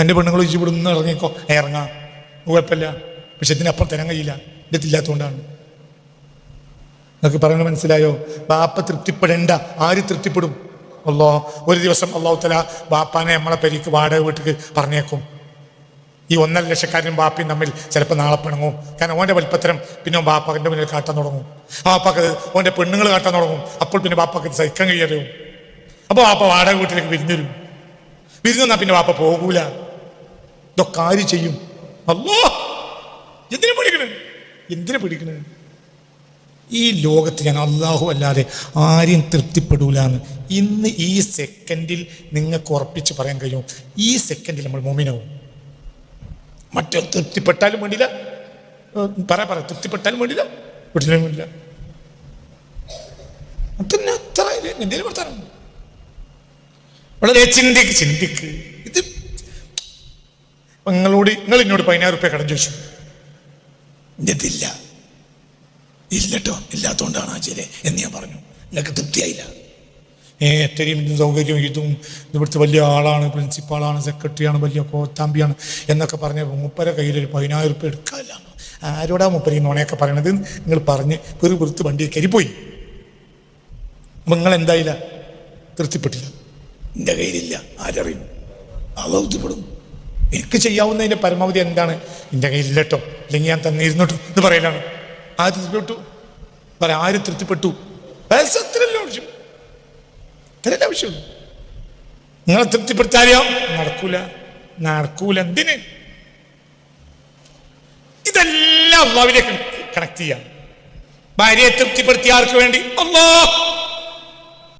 S1: എൻ്റെ പെണ്ണുങ്ങൾ ചോദിച്ചു ഇവിടെ നിന്ന് ഇറങ്ങിക്കോ, ഇറങ്ങാം, കുഴപ്പമില്ല. പക്ഷെ ഇതിനപ്പുറം തരാൻ കഴിയില്ല, ഇല്ലാത്തതുകൊണ്ടാണ്. നിങ്ങൾക്ക് പറയുന്നത് മനസ്സിലായോ? ബാപ്പ തൃപ്തിപ്പെടേണ്ട, ആര് തൃപ്തിപ്പെടും? അല്ലോ, ഒരു ദിവസം അല്ലാഹു തആല ബാപ്പാനെ നമ്മളെ പെരിക്ക് വാടക വീട്ടിക്ക് പറഞ്ഞേക്കും. ഈ 1.5 ലക്ഷക്കാരനും ബാപ്പയും തമ്മിൽ ചിലപ്പോൾ നാളെ പിണങ്ങും. കാരണം ഓൻ്റെ വലിപ്പത്തരം പിന്നെ ബാപ്പാൻ്റെ മുന്നിൽ കാട്ടാൻ തുടങ്ങും. ആ ബാപ്പാക്ക് ഓൻ്റെ പെണ്ണുങ്ങൾ കാട്ടാൻ തുടങ്ങും. അപ്പോൾ പിന്നെ ബാപ്പാക്ക് സഹിക്കാൻ കഴിയാതെ. അപ്പോൾ ബാപ്പ വാടക വീട്ടിലേക്ക് വിരുന്ന് വരും. വിരുന്ന് വന്നാൽ പിന്നെ ബാപ്പ പോകൂല. ഇതൊക്കെ ആര് ചെയ്യും? അല്ലോ എന്തിനു പേടിക്കണേ? എന്തിനു പേടിക്കണേ? ഈ ലോകത്ത് ഞാൻ അള്ളാഹു അല്ലാതെ ആരെയും തൃപ്തിപ്പെടൂലെന്ന് ഇന്ന് ഈ സെക്കൻഡിൽ നിങ്ങൾക്ക് ഉറപ്പിച്ച് പറയാൻ കഴിയും. ഈ സെക്കൻഡിൽ നമ്മൾ മോമിനാവും. മറ്റേ തൃപ്തിപ്പെട്ടാലും വേണ്ടില്ല, പറ തൃപ്തിപ്പെട്ടാലും വേണ്ടില്ല, വീട്ടിലും വേണ്ടില്ല. അതന്നെ അത്ര എന്തേലും വർത്താനം. വളരെ ചിന്തിക്ക്. ഇത് നിങ്ങൾ എന്നോട് 10,000 രൂപ കടം ചോദിച്ചു.
S2: ഇതില്ല ഇല്ലട്ടോ, ഇല്ലാത്തോണ്ടാണ് ആചാര്യ എന്ന് ഞാൻ പറഞ്ഞു. നിങ്ങൾക്ക് തൃപ്തിയായില്ല.
S1: എത്രയും സൗകര്യം ഇതും ഇവിടുത്തെ വലിയ ആളാണ്, പ്രിൻസിപ്പാളാണ്, സെക്രട്ടറിയാണ്, വലിയ കോത്താമ്പിയാണ് എന്നൊക്കെ പറഞ്ഞ മുപ്പര കയ്യിൽ ഒരു 10,000 രൂപ എടുക്കാമല്ലാണ്. ആരോടാ മുപ്പര ഈ നോണയൊക്കെ പറയണത്? നിങ്ങൾ പറഞ്ഞ് വെറുത്ത് വണ്ടി കരിപ്പോയി. അപ്പം നിങ്ങൾ എന്തായില്ല? തൃപ്തിപ്പെട്ടില്ല.
S2: എൻ്റെ കയ്യിലില്ല, ആരറിയും? അളവുത്തിപ്പെടും.
S1: എനിക്ക് ചെയ്യാവുന്നതിൻ്റെ പരമാവധി എന്താണ്? എൻ്റെ കയ്യിലില്ലട്ടോ, അല്ലെങ്കിൽ ഞാൻ തന്നിരുന്നോട്ടോ എന്ന് പറയലാണ്. ആര് തൃപ്തിപ്പെട്ടു? ആര് തൃപ്തിപ്പെട്ടു? അത്രയല്ല ആവശ്യമുള്ളൂ. നിങ്ങളെ തൃപ്തിപ്പെടുത്താറിയോ? നടക്കൂല. എന്തിന്? ഇതെല്ലാം അള്ളാഹുവിലേക്ക് കണക്ട് ചെയ്യാം. ഭാര്യയെ തൃപ്തിപ്പെടുത്തിയ ആർക്ക് വേണ്ടി? അല്ലാഹ്.